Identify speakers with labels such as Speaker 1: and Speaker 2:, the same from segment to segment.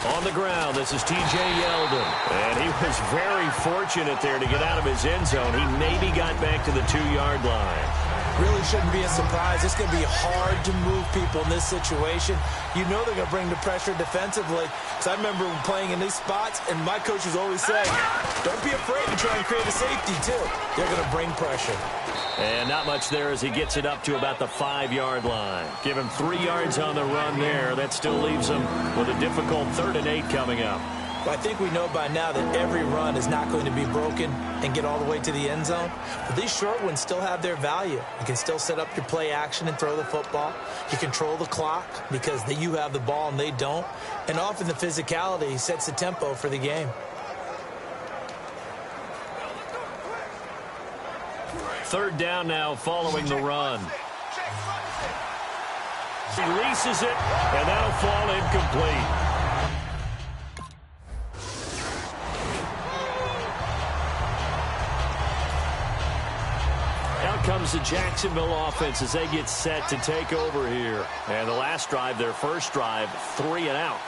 Speaker 1: On the ground, this is T.J. Yeldon. And he was very fortunate there to get out of his end zone. He maybe got back to the 2-yard line.
Speaker 2: Really shouldn't be a surprise. It's going to be hard to move people in this situation. You know they're going to bring the pressure defensively. Because I remember playing in these spots, and my coaches always say, don't be afraid to try and create a safety, too. They're going to bring pressure.
Speaker 1: And not much there as he gets it up to about the 5-yard line. Give him 3 yards on the run there. That still leaves him with a difficult 3rd and 8 coming up.
Speaker 2: Well, I think we know by now that every run is not going to be broken and get all the way to the end zone. But these short ones still have their value. You can still set up your play action and throw the football. You control the clock because you have the ball and they don't. And often the physicality sets the tempo for the game.
Speaker 1: 3rd down now following the run. Releases it, and that'll fall incomplete. Comes the Jacksonville offense as they get set to take over here. And the last drive, their first drive, 3 and out.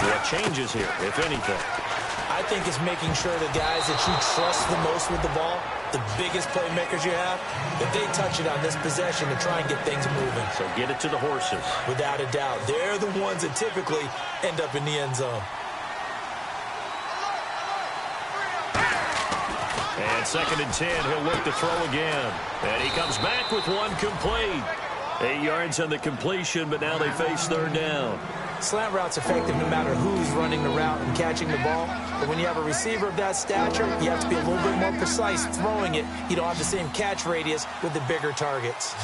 Speaker 1: What changes here, if anything?
Speaker 2: I think it's making sure the guys that you trust the most with the ball, the biggest playmakers you have, that they touch it on this possession to try and get things moving.
Speaker 1: So get it to the horses.
Speaker 2: Without a doubt. They're the ones that typically end up in the end zone.
Speaker 1: And 2nd and 10, he'll look to throw again. And he comes back with one complete. 8 yards on the completion, but now they face 3rd down.
Speaker 2: Slant route's effective no matter who's running the route and catching the ball. But when you have a receiver of that stature, you have to be a little bit more precise throwing it. You don't have the same catch radius with the bigger targets.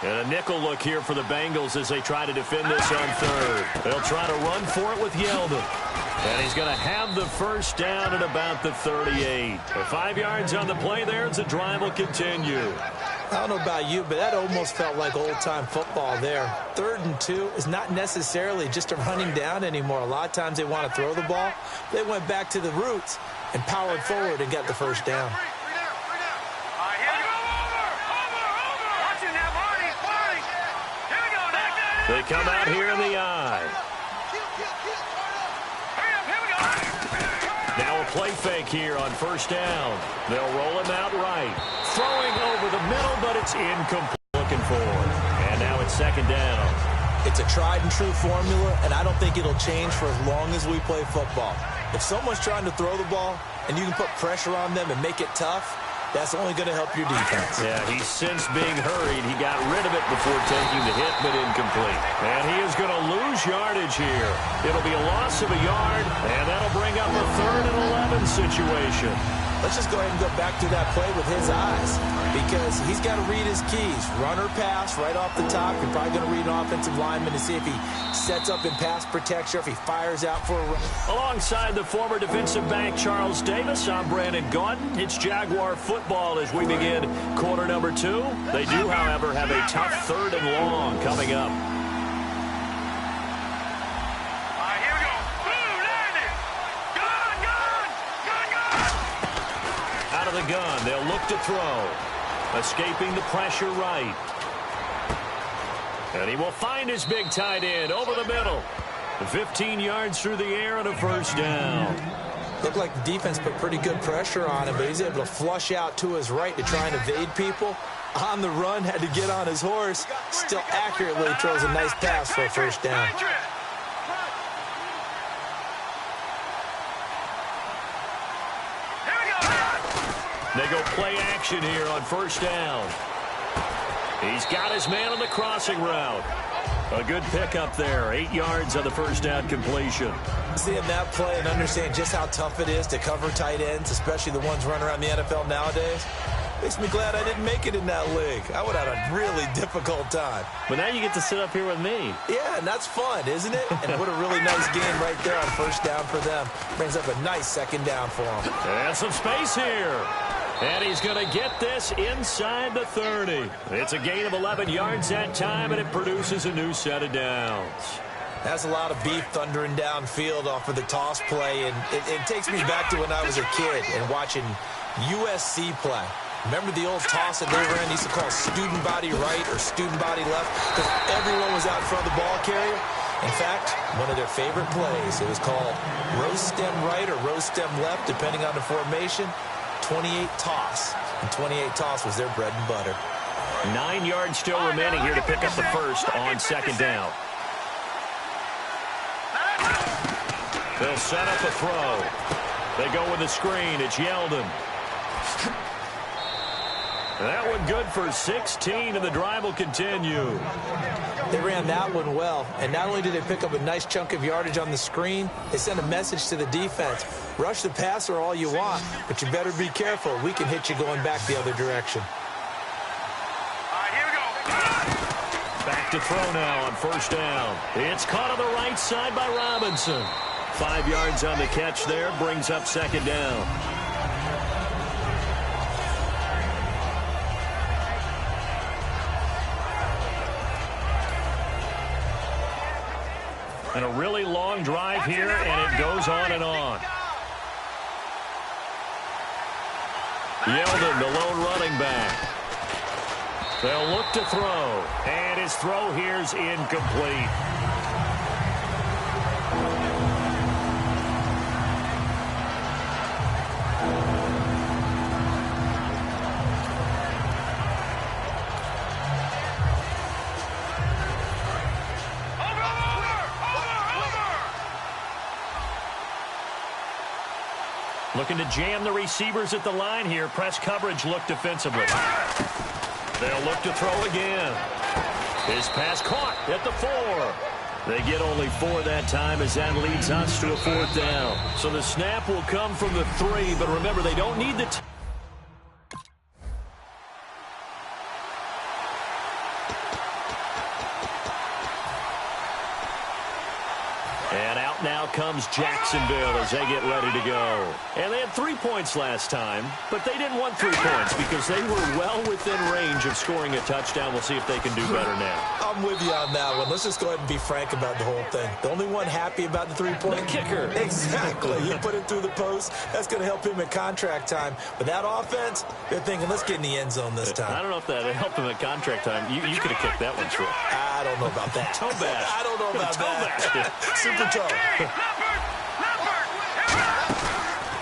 Speaker 1: And a nickel look here for the Bengals as they try to defend this on 3rd. They'll try to run for it with Yeldon. And he's going to have the first down at about the 38. 5 yards on the play there as the drive will continue.
Speaker 2: I don't know about you, but that almost felt like old-time football there. 3rd and 2 is not necessarily just a running down anymore. A lot of times they want to throw the ball. They went back to the roots and powered forward and got the first down.
Speaker 1: They come out here in the eye. Now a play fake here on 1st down. They'll roll him out right. Throwing over the middle, but it's incomplete. Looking for it. And now it's 2nd down.
Speaker 2: It's a tried-and-true formula, and I don't think it'll change for as long as we play football. If someone's trying to throw the ball and you can put pressure on them and make it tough, that's only going to help your defense.
Speaker 1: Yeah, he's since being hurried. He got rid of it before taking the hit, but incomplete. And he is going to lose yardage here. It'll be a loss of a yard, and that'll bring up a 3rd and 11 situation.
Speaker 2: Let's just go ahead and go back to that play with his eyes because he's got to read his keys. Run or pass right off the top. You're probably going to read an offensive lineman to see if he sets up in pass protection or if he fires out for a run.
Speaker 1: Alongside the former defensive back Charles Davis, I'm Brandon Gaudin. It's Jaguar football as we begin quarter number 2. They do, however, have a tough 3rd and long coming up. The gun. They'll look to throw. Escaping the pressure right. And he will find his big tight end over the middle. 15 yards through the air and a first down.
Speaker 2: Looked like the defense put pretty good pressure on him, but he's able to flush out to his right to try and evade people. On the run, had to get on his horse. Still accurately throws a nice pass for a first down.
Speaker 1: They go play action here on 1st down. He's got his man on the crossing route. A good pickup there. 8 yards on the first down completion.
Speaker 2: Seeing that play and understand just how tough it is to cover tight ends, especially the ones running around the NFL nowadays, makes me glad I didn't make it in that league. I would have had a really difficult time.
Speaker 1: But now you get to sit up here with me.
Speaker 2: Yeah, and that's fun, isn't it? And what a really nice game right there on 1st down for them. Brings up a nice 2nd down for them.
Speaker 1: And some space here. And he's going to get this inside the 30. It's a gain of 11 yards that time, and it produces a new set of downs.
Speaker 2: That's a lot of beef thundering downfield off of the toss play, and it takes me back to when I was a kid and watching USC play. Remember the old toss that they ran? They used to call student body right or student body left because everyone was out in front of the ball carrier. In fact, one of their favorite plays, it was called roast stem right or roast stem left, depending on the formation, 28 toss. And 28 toss was their bread and butter.
Speaker 1: 9 yards still remaining here to pick up the first on second down. They'll set up a throw. They go with a screen. It's Yeldon. That one good for 16, and the drive will continue.
Speaker 2: They ran that one well, and not only did they pick up a nice chunk of yardage on the screen, they sent a message to the defense. Rush the passer all you want, but you better be careful. We can hit you going back the other direction.
Speaker 1: Back to throw now on first down. It's caught on the right side by Robinson. 5 yards on the catch there, brings up second down. And a really long drive here, and it goes on and on. Yeldon, the lone running back. They'll look to throw, and his throw here's incomplete. Looking to jam the receivers at the line here. Press coverage look defensively. They'll look to throw again. His pass caught at the 4. They get only 4 that time as that leads us to a fourth down. So the snap will come from the 3, but remember, they don't need the... And out now comes Jacksonville as they get ready to go. And they had 3 points last time, but they didn't want 3 points because they were well within range of scoring a touchdown. We'll see if they can do better now.
Speaker 2: I'm with you on that one. Let's just go ahead and be frank about the whole thing. The only one happy about the 3-point?
Speaker 1: The kicker.
Speaker 2: Exactly. You put it through the post. That's going to help him at contract time. But that offense, they're thinking, let's get in the end zone this time.
Speaker 1: I don't know if that helped him at contract time. You could have kicked that one through.
Speaker 2: I don't know about that.
Speaker 1: Toe bash.
Speaker 2: I don't know about that. Super toe.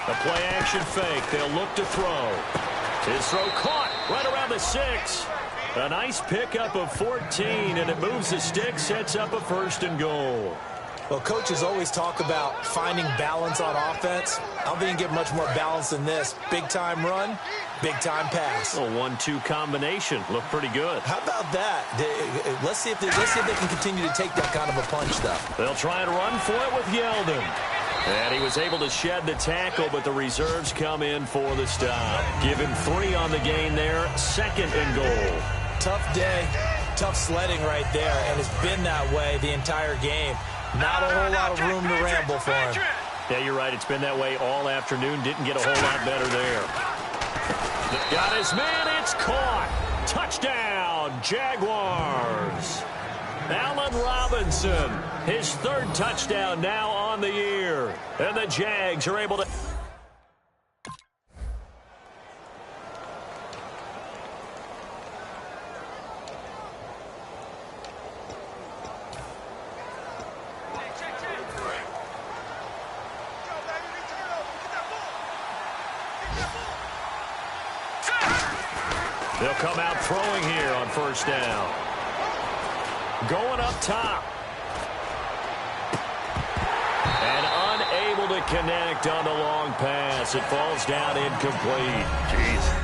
Speaker 1: A play action fake. They'll look to throw. His throw caught right around the 6. A nice pickup of 14, and it moves the stick, sets up a 1st and goal.
Speaker 2: Well, coaches always talk about finding balance on offense. I don't think you can get much more balance than this. Big-time run, big-time pass.
Speaker 1: A 1-2 combination. Looked pretty good.
Speaker 2: How about that? Let's see if they can continue to take that kind of a punch, though.
Speaker 1: They'll try and run for it with Yeldon. And he was able to shed the tackle, but the reserves come in for the stop. Give him 3 on the gain there. 2nd and goal.
Speaker 2: Tough day, tough sledding right there, and it's been that way the entire game. Not a whole lot of room to ramble for him.
Speaker 1: Yeah, you're right. It's been that way all afternoon. Didn't get a whole lot better there. Got his man. It's caught. Touchdown, Jaguars. Allen Robinson, his 3rd touchdown now on the year. And the Jags are able to... They'll come out throwing here on first down. Going up top. And unable to connect on the long pass. It falls down incomplete. Jeez.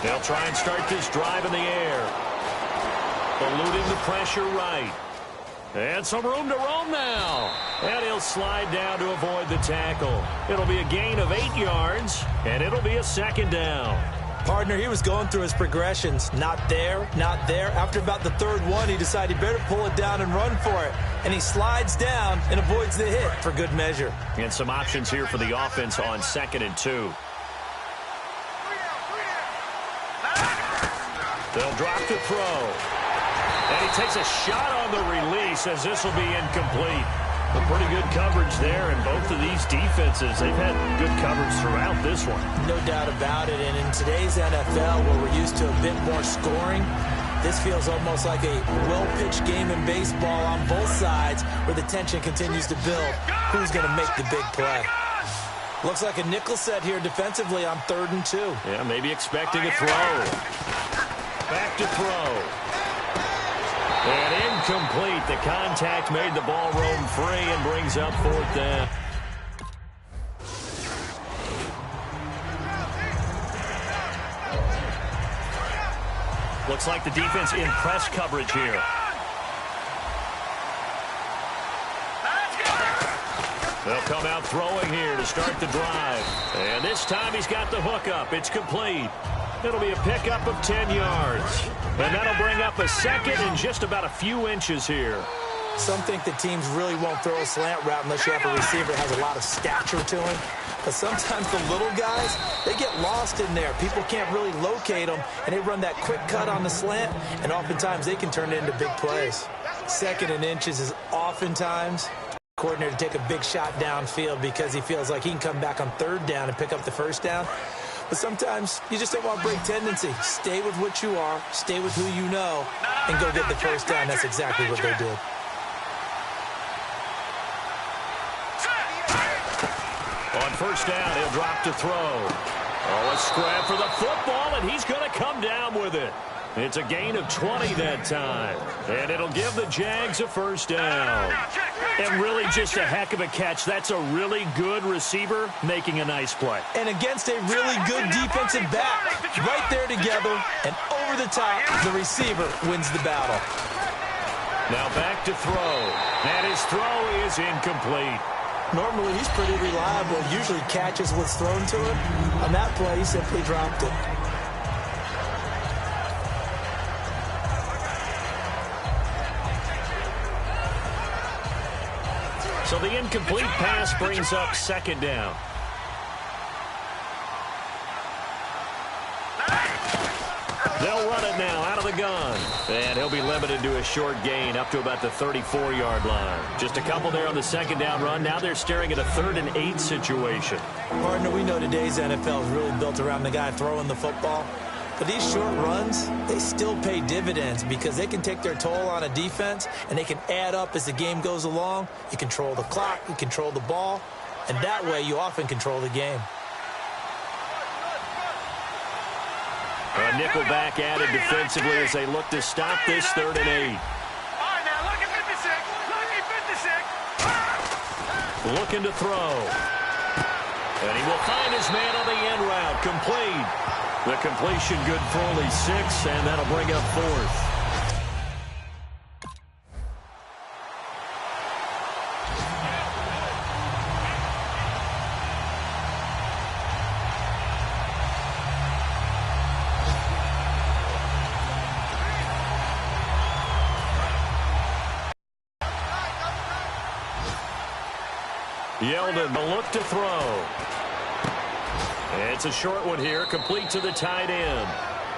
Speaker 1: They'll try and start this drive in the air. Eluding the pressure right. And some room to roam now. And he'll slide down to avoid the tackle. It'll be a gain of 8 yards, and it'll be a 2nd down.
Speaker 2: Partner, he was going through his progressions. Not there, not there. After about the 3rd one, he decided he better pull it down and run for it. And he slides down and avoids the hit for good measure.
Speaker 1: And some options here for the offense on 2nd and 2. They'll drop to throw. And he takes a shot on the release as this will be incomplete. A pretty good coverage there, and both of these defenses, they've had good coverage throughout this one.
Speaker 2: No doubt about it, and in today's NFL, where we're used to a bit more scoring, this feels almost like a well-pitched game in baseball on both sides where the tension continues to build. Who's going to make the big play? Looks like a nickel set here defensively on 3rd and 2.
Speaker 1: Yeah, maybe expecting a throw. Back to throw. And incomplete. The contact made the ball roam free and brings up 4th down. Looks like the defense in press coverage here. They'll come out throwing here to start the drive. And this time he's got the hook up. It's complete. It'll be a pickup of 10 yards. And that'll bring up a second and just about a few inches here.
Speaker 2: Some think that teams really won't throw a slant route unless you have a receiver that has a lot of stature to him. But sometimes the little guys, they get lost in there. People can't really locate them, and they run that quick cut on the slant, and oftentimes they can turn it into big plays. 2nd and inches is oftentimes coordinator to take a big shot downfield because he feels like he can come back on 3rd down and pick up the 1st down. But sometimes you just don't want to break tendency. Stay with what you are, stay with who you know, and go get the 1st down. That's exactly what they did.
Speaker 1: On 1st down, he'll drop to throw. Oh, a scrap for the football, and he's going to come down with it. It's a gain of 20 that time. And it'll give the Jags a 1st down. And really just a heck of a catch. That's a really good receiver making a nice play.
Speaker 2: And against a really good defensive back. Right there together and over the top, the receiver wins the battle.
Speaker 1: Now back to throw. And his throw is incomplete.
Speaker 2: Normally, he's pretty reliable. Usually catches what's thrown to him. On that play, he simply dropped it.
Speaker 1: So the incomplete pass brings up 2nd down. They'll run it now out of the gun. And he'll be limited to a short gain up to about the 34-yard line. Just a couple there on the 2nd down run. Now they're staring at a 3rd and 8 situation.
Speaker 2: Partner, we know today's NFL is really built around the guy throwing the football. But these short runs, they still pay dividends because they can take their toll on a defense and they can add up as the game goes along. You control the clock, you control the ball, and that way you often control the game.
Speaker 1: A nickel back added defensively as they look to stop this 3rd and 8.
Speaker 3: All right, now look at 56. Look at 56.
Speaker 1: Looking to throw. And he will find his man on the end route. Complete. The completion good for only 6, and that'll bring up 4th. Yeldon, a look to throw. It's a short one here, complete to the tight end.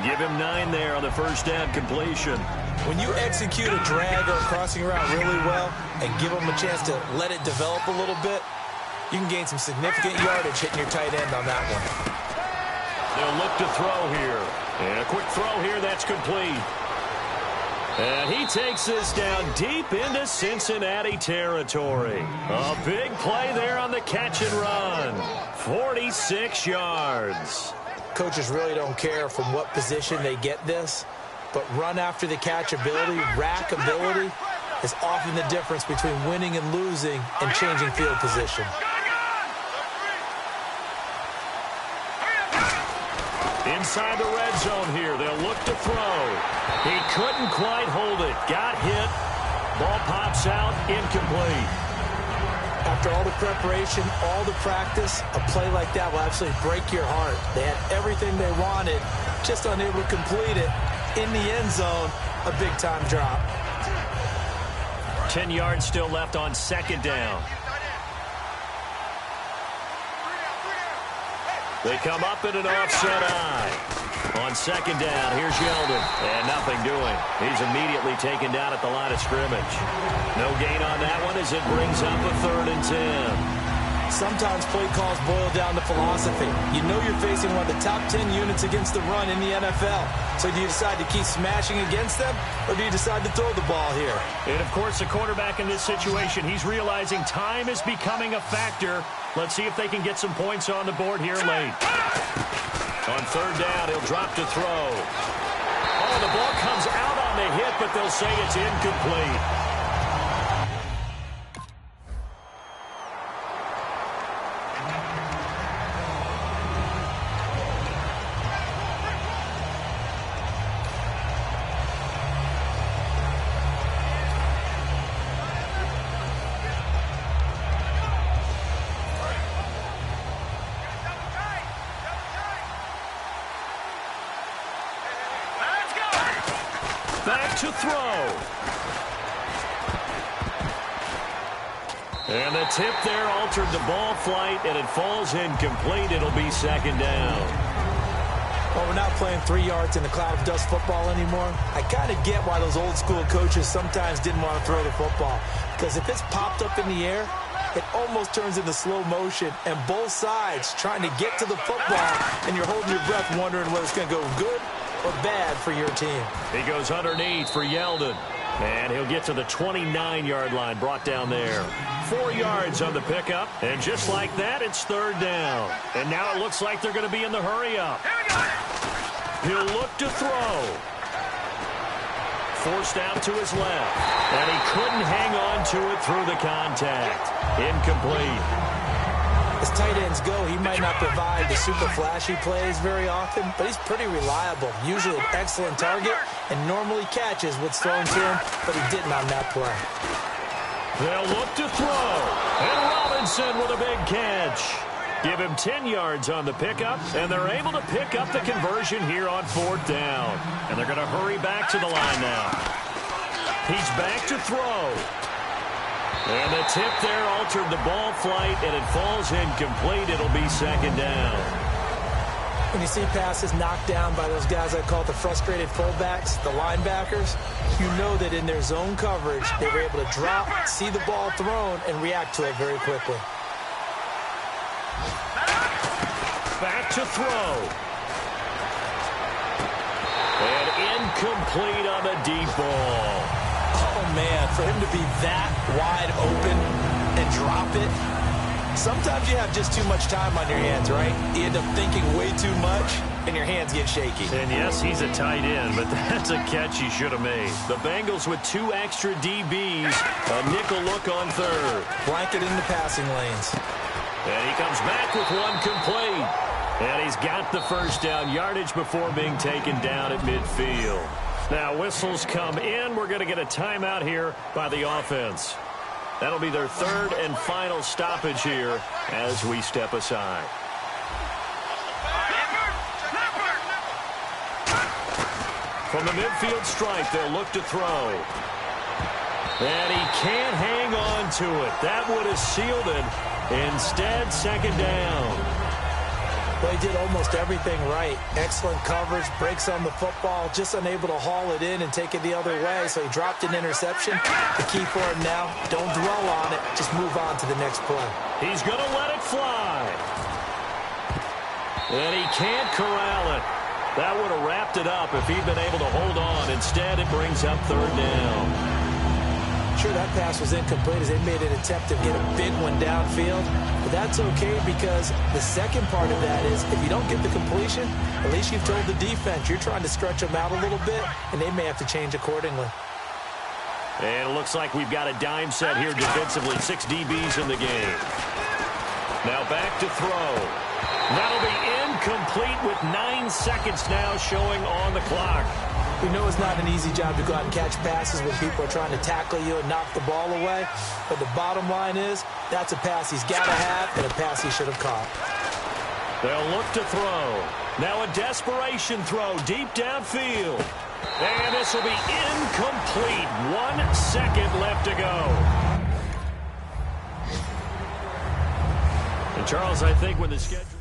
Speaker 1: Give him 9 there on the 1st down completion.
Speaker 2: When you execute a drag or a crossing route really well and give them a chance to let it develop a little bit, you can gain some significant yardage hitting your tight end on that one.
Speaker 1: They'll look to throw here. And a quick throw here, that's complete. And he takes this down deep into Cincinnati territory. A big play there on the catch and run. 46 yards.
Speaker 2: Coaches really don't care from what position they get this, but run after the catch ability, rack ability, is often the difference between winning and losing and changing field position.
Speaker 1: Inside the red zone here, they'll look to throw. He couldn't quite hold it. Got hit. Ball pops out, incomplete.
Speaker 2: After all the preparation, all the practice, a play like that will absolutely break your heart. They had everything they wanted, just unable to complete it. In the end zone, a big-time drop.
Speaker 1: 10 yards still left on 2nd down. They come up in an offset eye. On second down, here's Yeldon. And nothing doing. He's immediately taken down at the line of scrimmage. No gain on that one as it brings up a 3rd and 10.
Speaker 2: Sometimes play calls boil down to philosophy. You know you're facing one of the top 10 units against the run in the NFL. So do you decide to keep smashing against them, or do you decide to throw the ball here?
Speaker 1: And, of course, the quarterback in this situation, he's realizing time is becoming a factor. Let's see if they can get some points on the board here late. On 3rd down, he'll drop to throw. Oh, the ball comes out on the hit, but they'll say it's incomplete. Back to throw. And the tip there altered the ball flight, and it falls incomplete. It'll be 2nd down.
Speaker 2: Well, we're not playing 3 yards in the cloud of dust football anymore. I kind of get why those old school coaches sometimes didn't want to throw the football. Because if it's popped up in the air, it almost turns into slow motion, and both sides trying to get to the football, and you're holding your breath wondering whether it's going to go good or bad for your team.
Speaker 1: He goes underneath for Yeldon. And he'll get to the 29-yard line, brought down there. 4 yards on the pickup. And just like that, it's 3rd down. And now it looks like they're going to be in the hurry-up. He'll look to throw. Forced out to his left. And he couldn't hang on to it through the contact. Incomplete.
Speaker 2: As tight ends go, he might not provide the super flashy plays very often, but he's pretty reliable. Usually an excellent target and normally catches what's thrown to him, but he didn't on that play.
Speaker 1: They'll look to throw. And Robinson with a big catch. Give him 10 yards on the pickup, and they're able to pick up the conversion here on 4th down. And they're going to hurry back to the line now. He's back to throw. And the tip there altered the ball flight, and it falls incomplete. It'll be 2nd down.
Speaker 2: When you see passes knocked down by those guys I call the frustrated fullbacks, the linebackers, you know that in their zone coverage, they were able to drop, see the ball thrown, and react to it very quickly.
Speaker 1: Back to throw. And incomplete on the deep ball.
Speaker 2: Oh, man, for him to be that wide open and drop it, sometimes you have just too much time on your hands, right? You end up thinking way too much, and your hands get shaky.
Speaker 1: And, yes, he's a tight end, but that's a catch he should have made. The Bengals with 2 extra DBs, a nickel look on 3rd.
Speaker 2: Blanket in the passing lanes.
Speaker 1: And he comes back with one complete. And he's got the 1st down yardage before being taken down at midfield. Now, whistles come in. We're going to get a timeout here by the offense. That'll be their 3rd and final stoppage here as we step aside. From the midfield stripe, they'll look to throw. And he can't hang on to it. That would have sealed it. Instead, 2nd down.
Speaker 2: Well, he did almost everything right. Excellent coverage, breaks on the football, just unable to haul it in and take it the other way, so he dropped an interception. The key for him now, don't dwell on it, just move on to the next play.
Speaker 1: He's going to let it fly. And he can't corral it. That would have wrapped it up if he'd been able to hold on. Instead, it brings up 3rd down.
Speaker 2: Sure, that pass was incomplete as they made an attempt to get a big one downfield. But that's okay because the second part of that is if you don't get the completion, at least you've told the defense you're trying to stretch them out a little bit, and they may have to change accordingly.
Speaker 1: And it looks like we've got a dime set here defensively. 6 DBs in the game. Now back to throw. That'll be incomplete with 9 seconds now showing on the clock.
Speaker 2: We know it's not an easy job to go out and catch passes when people are trying to tackle you and knock the ball away. But the bottom line is, that's a pass he's got to have and a pass he should have caught.
Speaker 1: They'll look to throw. Now a desperation throw deep downfield. And this will be incomplete. 1 second left to go. And Charles, I think when the schedule...